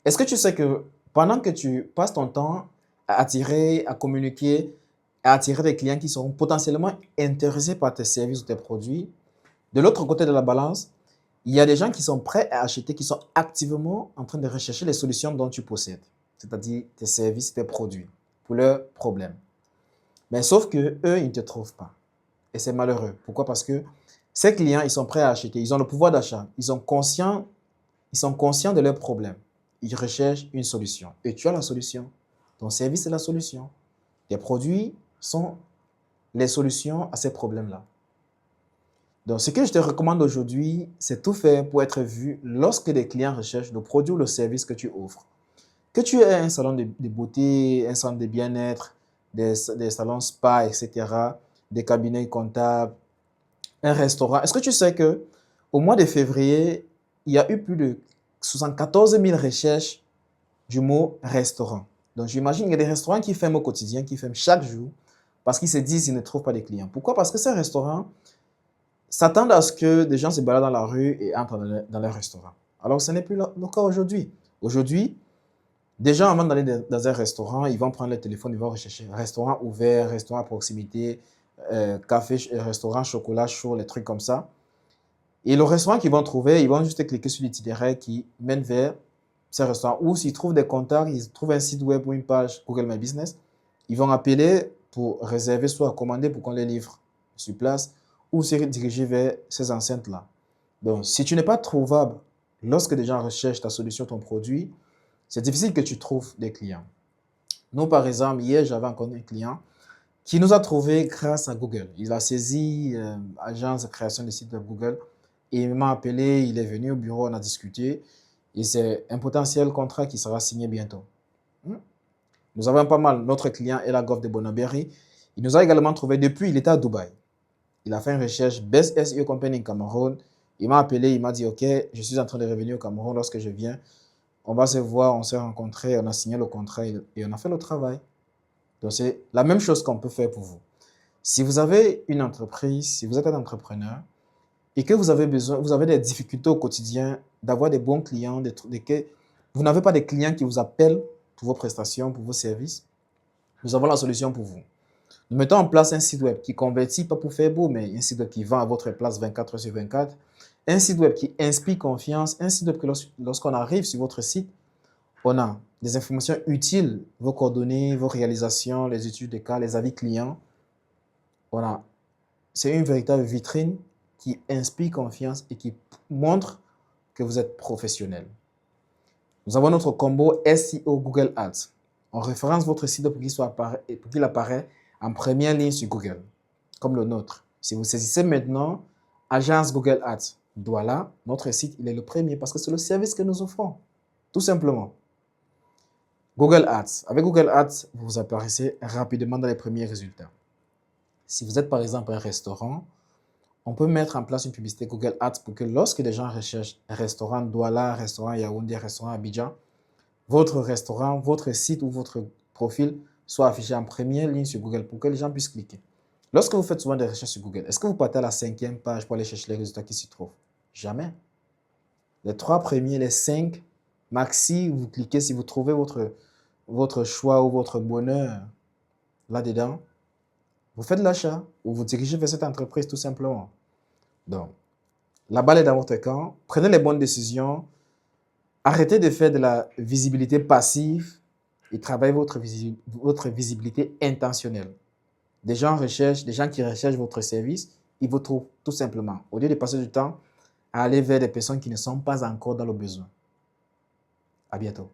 Est-ce que tu sais que pendant que tu passes ton temps à attirer, à communiquer, à attirer des clients qui seront potentiellement intéressés par tes services ou tes produits, de l'autre côté de la balance, il y a des gens qui sont prêts à acheter, qui sont activement en train de rechercher les solutions dont tu possèdes, c'est-à-dire tes services, tes produits, pour leurs problèmes. Mais sauf que eux, ils ne te trouvent pas. Et c'est malheureux. Pourquoi? Parce que ces clients, ils sont prêts à acheter, ils ont le pouvoir d'achat, ils sont conscients de leurs problèmes. Ils recherchent une solution. Et tu as la solution. Ton service est la solution. Tes produits sont les solutions à ces problèmes-là. Donc, ce que je te recommande aujourd'hui, c'est tout faire pour être vu lorsque des clients recherchent le produit ou le service que tu offres. Que tu aies un salon de beauté, un salon de bien-être, des salons spa, etc., des cabinets comptables, un restaurant. Est-ce que tu sais que au mois de février, il y a eu plus de 74 000 recherches du mot restaurant. Donc, j'imagine qu'il y a des restaurants qui ferment au quotidien, qui ferment chaque jour, parce qu'ils se disent qu'ils ne trouvent pas de clients. Pourquoi? Parce que ces restaurants s'attendent à ce que des gens se baladent dans la rue et entrent dans leur restaurant. Alors, ce n'est plus le cas aujourd'hui. Aujourd'hui, des gens, avant d'aller dans un restaurant, ils vont prendre le téléphone, ils vont rechercher restaurant ouvert, restaurant à proximité, café, restaurant, chocolat chaud, les trucs comme ça. Et le restaurant qu'ils vont trouver, ils vont juste cliquer sur l'itinéraire qui mène vers ces restaurants. Ou s'ils trouvent des contacts, ils trouvent un site web ou une page Google My Business, ils vont appeler pour réserver, soit commander pour qu'on les livre sur place, ou se diriger vers ces enceintes-là. Donc, si tu n'es pas trouvable lorsque des gens recherchent ta solution, ton produit, c'est difficile que tu trouves des clients. Nous, par exemple, hier, j'avais encore un client qui nous a trouvé grâce à Google. Il a saisi agence de création de sites web Google et il m'a appelé, il est venu au bureau, on a discuté et c'est un potentiel contrat qui sera signé bientôt. Nous avons pas mal. Notre client est la Golf de Bonaberry. Il nous a également trouvé depuis, il était à Dubaï. Il a fait une recherche Best SEO Company in Cameroun. Il m'a appelé, il m'a dit, OK, je suis en train de revenir au Cameroun lorsque je viens. On va se voir, on s'est rencontrés, on a signé le contrat et on a fait le travail. Donc, c'est la même chose qu'on peut faire pour vous. Si vous avez une entreprise, si vous êtes un entrepreneur et que vous avez besoin, vous avez des difficultés au quotidien d'avoir des bons clients, vous n'avez pas de clients qui vous appellent pour vos prestations, pour vos services, nous avons la solution pour vous. Nous mettons en place un site web qui convertit, pas pour faire beau, mais un site web qui vend à votre place 24 heures sur 24, un site web qui inspire confiance, un site web que lorsqu'on arrive sur votre site, on a des informations utiles, vos coordonnées, vos réalisations, les études de cas, les avis clients. C'est une véritable vitrine qui inspire confiance et qui montre que vous êtes professionnel. Nous avons notre combo SEO Google Ads. On référence votre site pour qu'il apparaît en première ligne sur Google, comme le nôtre. Si vous saisissez maintenant agence Google Ads, voilà, notre site, il est le premier parce que c'est le service que nous offrons, tout simplement. Google Ads. Avec Google Ads, vous apparaissez rapidement dans les premiers résultats. Si vous êtes par exemple un restaurant, on peut mettre en place une publicité Google Ads pour que lorsque les gens recherchent restaurant Douala, restaurant Yaoundé, restaurant Abidjan, votre restaurant, votre site ou votre profil soit affiché en première ligne sur Google pour que les gens puissent cliquer. Lorsque vous faites souvent des recherches sur Google, est-ce que vous partez à la 5e page pour aller chercher les résultats qui s'y trouvent? Jamais. Les 3 premiers, les 5, maxi, vous cliquez si vous trouvez votre choix ou votre bonheur là-dedans, vous faites l'achat ou vous dirigez vers cette entreprise tout simplement. Donc, la balle est dans votre camp. Prenez les bonnes décisions. Arrêtez de faire de la visibilité passive et travaillez votre visibilité intentionnelle. Des gens qui recherchent votre service, ils vous trouvent tout simplement. Au lieu de passer du temps à aller vers des personnes qui ne sont pas encore dans le besoin. À bientôt.